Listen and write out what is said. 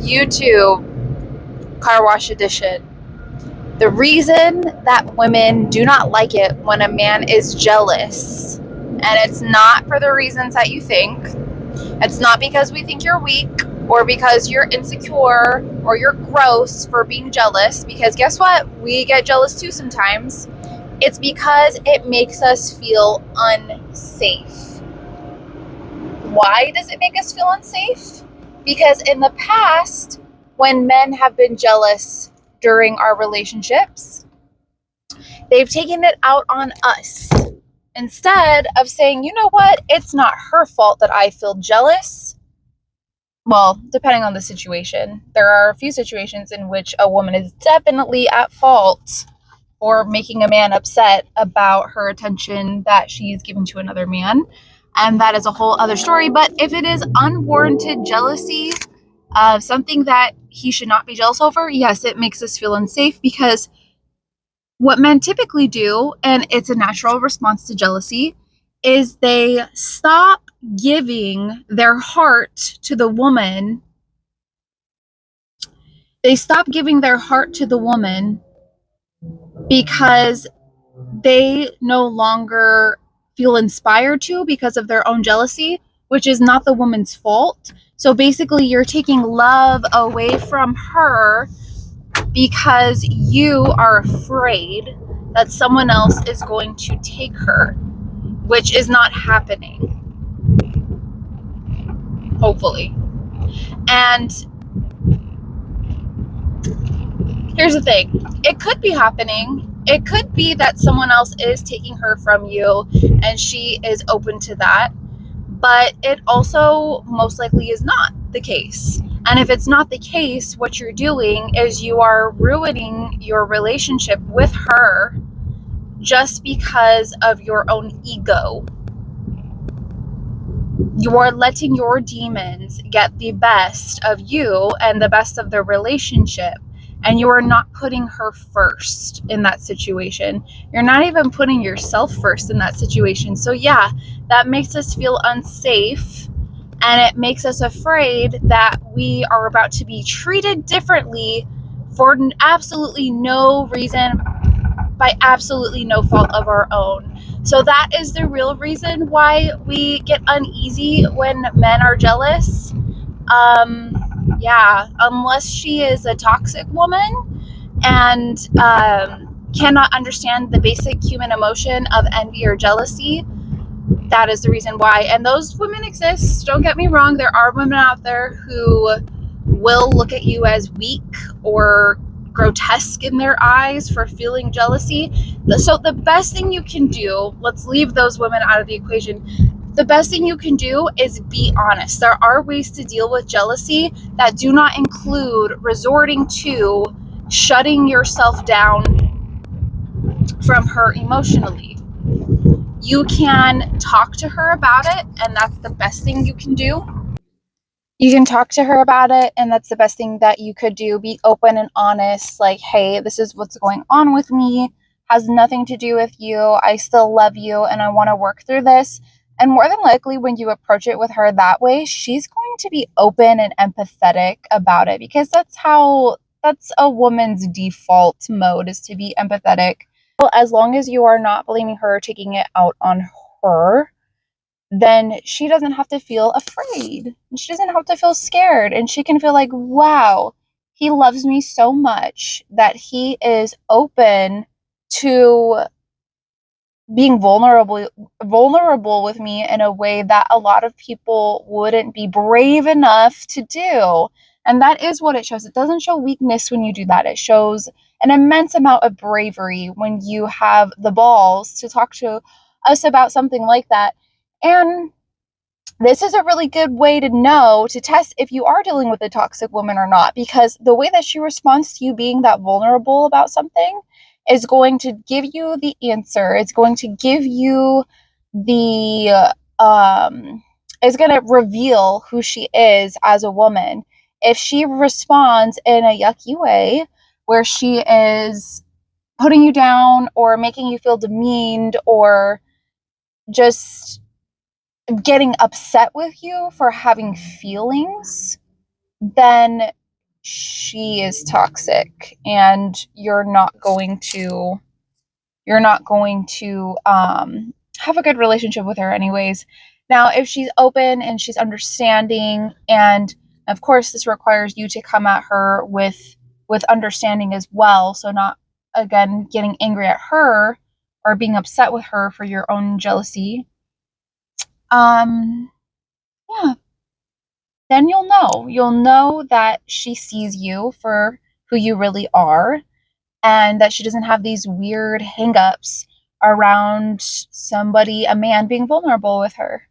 YouTube Car Wash Edition. The reason that women do not like it when a man is jealous, and it's not for the reasons that you think. It's not because we think you're weak or because you're insecure or you're gross for being jealous, because guess what? We get jealous too sometimes. It's because it makes us feel unsafe. Why does it make us feel unsafe? Because in the past, when men have been jealous during our relationships, they've taken it out on us. Instead of saying, you know what, it's not her fault that I feel jealous. Well, depending on the situation. There are a few situations in which a woman is definitely at fault for making a man upset about her attention that she's given to another man. And that is a whole other story. But if it is unwarranted jealousy of something that he should not be jealous over, yes, it makes us feel unsafe, because what men typically do, and it's a natural response to jealousy, is they stop giving their heart to the woman. They stop giving their heart to the woman because they no longer feel inspired to, because of their own jealousy, which is not the woman's fault. So basically, you're taking love away from her because you are afraid that someone else is going to take her, which is not happening, hopefully. And here's the thing, it could be happening. It could be that someone else is taking her from you and she is open to that, but it also most likely is not the case. And if it's not the case, what you're doing is you are ruining your relationship with her just because of your own ego. You're letting your demons get the best of you and the best of the relationship. And you are not putting her first in that situation. You're not even putting yourself first in that situation. So yeah, that makes us feel unsafe. And it makes us afraid that we are about to be treated differently for absolutely no reason, by absolutely no fault of our own. So that is the real reason why we get uneasy when men are jealous. Yeah, unless she is a toxic woman and cannot understand the basic human emotion of envy or jealousy, that is the reason why. And those women exist, don't get me wrong. There are women out there who will look at you as weak or grotesque in their eyes for feeling jealousy. So the best thing you can do, let's leave those women out of the equation. The best thing you can do is be honest. There are ways to deal with jealousy that do not include resorting to shutting yourself down from her emotionally. You can talk to her about it, and that's the best thing you can do. You can talk to her about it, and that's the best thing that you could do. Be open and honest, like, hey, this is what's going on with me. Has nothing to do with you. I still love you, and I want to work through this. And more than likely, when you approach it with her that way, she's going to be open and empathetic about it, because that's a woman's default mode, is to be empathetic. Well, as long as you are not blaming her, taking it out on her, then she doesn't have to feel afraid. She doesn't have to feel scared. And she can feel like, wow, he loves me so much that he is open to being vulnerable with me in a way that a lot of people wouldn't be brave enough to do. And that is what it shows. It doesn't show weakness when you do that. It shows an immense amount of bravery when you have the balls to talk to us about something like that. And this is a really good way to know, to test if you are dealing with a toxic woman or not, because the way that she responds to you being that vulnerable about something is going to give you the answer. It's going to give you the, it's going to reveal who she is as a woman. If she responds in a yucky way, where she is putting you down or making you feel demeaned or just getting upset with you for having feelings, then she is toxic and you're not going to have a good relationship with her anyways. Now, if she's open and she's understanding, and of course this requires you to come at her with understanding as well, so not again getting angry at her or being upset with her for your own jealousy. Yeah, then you'll know that she sees you for who you really are, and that she doesn't have these weird hangups around a man being vulnerable with her.